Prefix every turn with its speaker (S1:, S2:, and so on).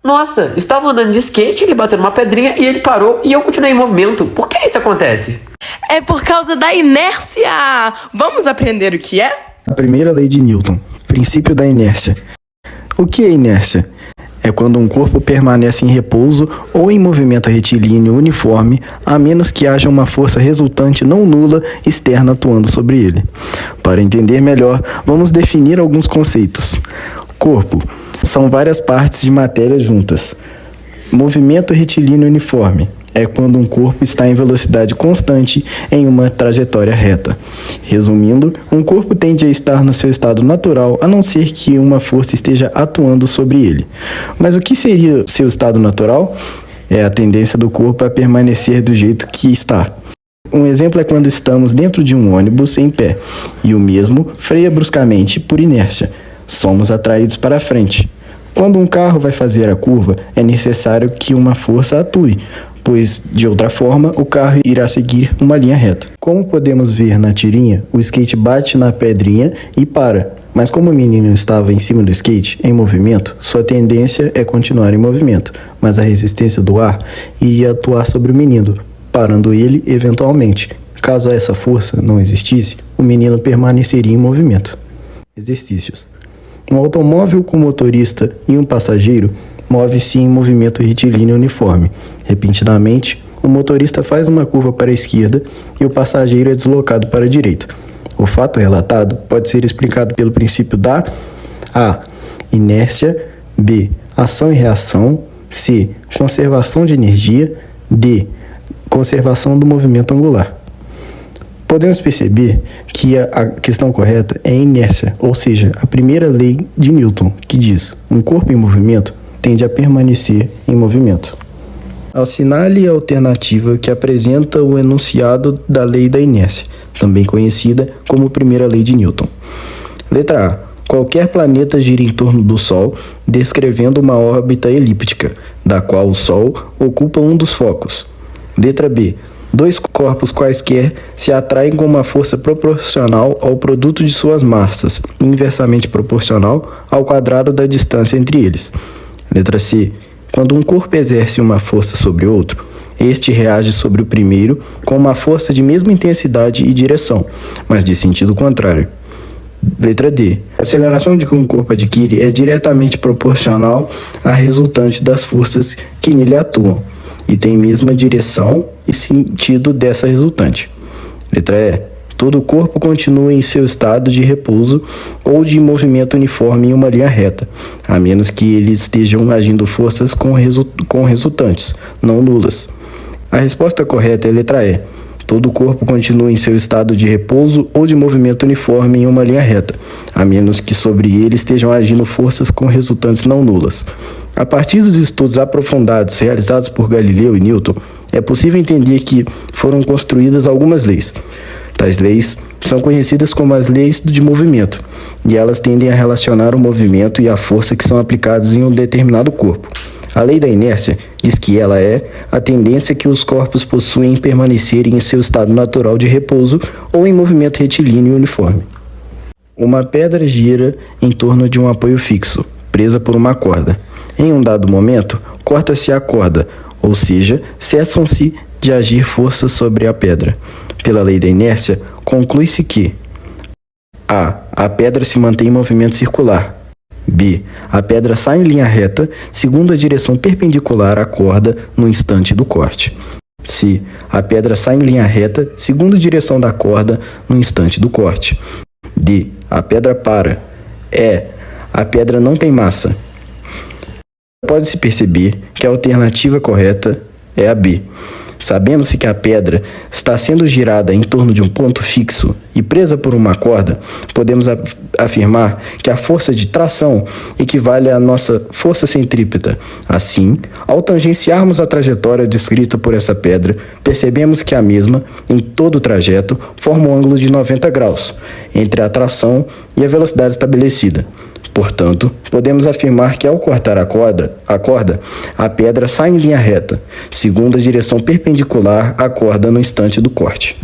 S1: Nossa, estava andando de skate, ele bateu numa pedrinha e ele parou e eu continuei em movimento. Por que isso acontece?
S2: É por causa da inércia! Vamos aprender o que é?
S3: A primeira lei de Newton, princípio da inércia. O que é inércia? É quando um corpo permanece em repouso ou em movimento retilíneo uniforme, a menos que haja uma força resultante não nula externa atuando sobre ele. Para entender melhor, vamos definir alguns conceitos. Corpo são várias partes de matéria juntas. Movimento retilíneo uniforme é quando um corpo está em velocidade constante em uma trajetória reta. Resumindo, um corpo tende a estar no seu estado natural, a não ser que uma força esteja atuando sobre ele. Mas o que seria seu estado natural? É a tendência do corpo a permanecer do jeito que está. Um exemplo é quando estamos dentro de um ônibus em pé, e o mesmo freia bruscamente por inércia. Somos atraídos para frente. Quando um carro vai fazer a curva, é necessário que uma força atue, pois, de outra forma, o carro irá seguir uma linha reta. Como podemos ver na tirinha, o skate bate na pedrinha e para. Mas como o menino estava em cima do skate, em movimento, sua tendência é continuar em movimento, mas a resistência do ar iria atuar sobre o menino, parando ele eventualmente. Caso essa força não existisse, o menino permaneceria em movimento. Exercícios. Um automóvel com motorista e um passageiro move-se em movimento retilíneo uniforme. Repentinamente, o motorista faz uma curva para a esquerda e o passageiro é deslocado para a direita. O fato relatado pode ser explicado pelo princípio da A. Inércia, B. Ação e reação, C. Conservação de energia, D. Conservação do movimento angular. Podemos perceber que a questão correta é inércia, ou seja, a primeira lei de Newton, que diz: um corpo em movimento tende a permanecer em movimento. Assinale a alternativa que apresenta o enunciado da lei da inércia, também conhecida como primeira lei de Newton. Letra A. Qualquer planeta gira em torno do Sol, descrevendo uma órbita elíptica, da qual o Sol ocupa um dos focos. Letra B. Dois corpos quaisquer se atraem com uma força proporcional ao produto de suas massas, inversamente proporcional ao quadrado da distância entre eles. Letra C. Quando um corpo exerce uma força sobre outro, este reage sobre o primeiro com uma força de mesma intensidade e direção, mas de sentido contrário. Letra D. A aceleração de que um corpo adquire é diretamente proporcional à resultante das forças que nele atuam, e tem mesma direção e sentido dessa resultante. Letra E. Todo o corpo continua em seu estado de repouso ou de movimento uniforme em uma linha reta, a menos que eles estejam agindo forças com resultantes, não nulas. A resposta correta é a letra E. Todo o corpo continua em seu estado de repouso ou de movimento uniforme em uma linha reta, a menos que sobre ele estejam agindo forças com resultantes não nulas. A partir dos estudos aprofundados realizados por Galileu e Newton, é possível entender que foram construídas algumas leis. Tais leis são conhecidas como as leis de movimento, e elas tendem a relacionar o movimento e a força que são aplicados em um determinado corpo. A lei da inércia diz que ela é a tendência que os corpos possuem em permanecerem em seu estado natural de repouso ou em movimento retilíneo uniforme. Uma pedra gira em torno de um apoio fixo, presa por uma corda. Em um dado momento, corta-se a corda, ou seja, cessam-se de agir forças sobre a pedra. Pela lei da inércia, conclui-se que A. A pedra se mantém em movimento circular. B. A pedra sai em linha reta, segundo a direção perpendicular à corda no instante do corte. C. A pedra sai em linha reta, segundo a direção da corda no instante do corte. D. A pedra para. E. A pedra não tem massa. Pode-se perceber que a alternativa correta é a B. Sabendo-se que a pedra está sendo girada em torno de um ponto fixo e presa por uma corda, podemos afirmar que a força de tração equivale à nossa força centrípeta. Assim, ao tangenciarmos a trajetória descrita por essa pedra, percebemos que a mesma, em todo o trajeto, forma um ângulo de 90 graus entre a tração e a velocidade estabelecida. Portanto, podemos afirmar que ao cortar a corda, a pedra sai em linha reta, segundo a direção perpendicular à corda no instante do corte.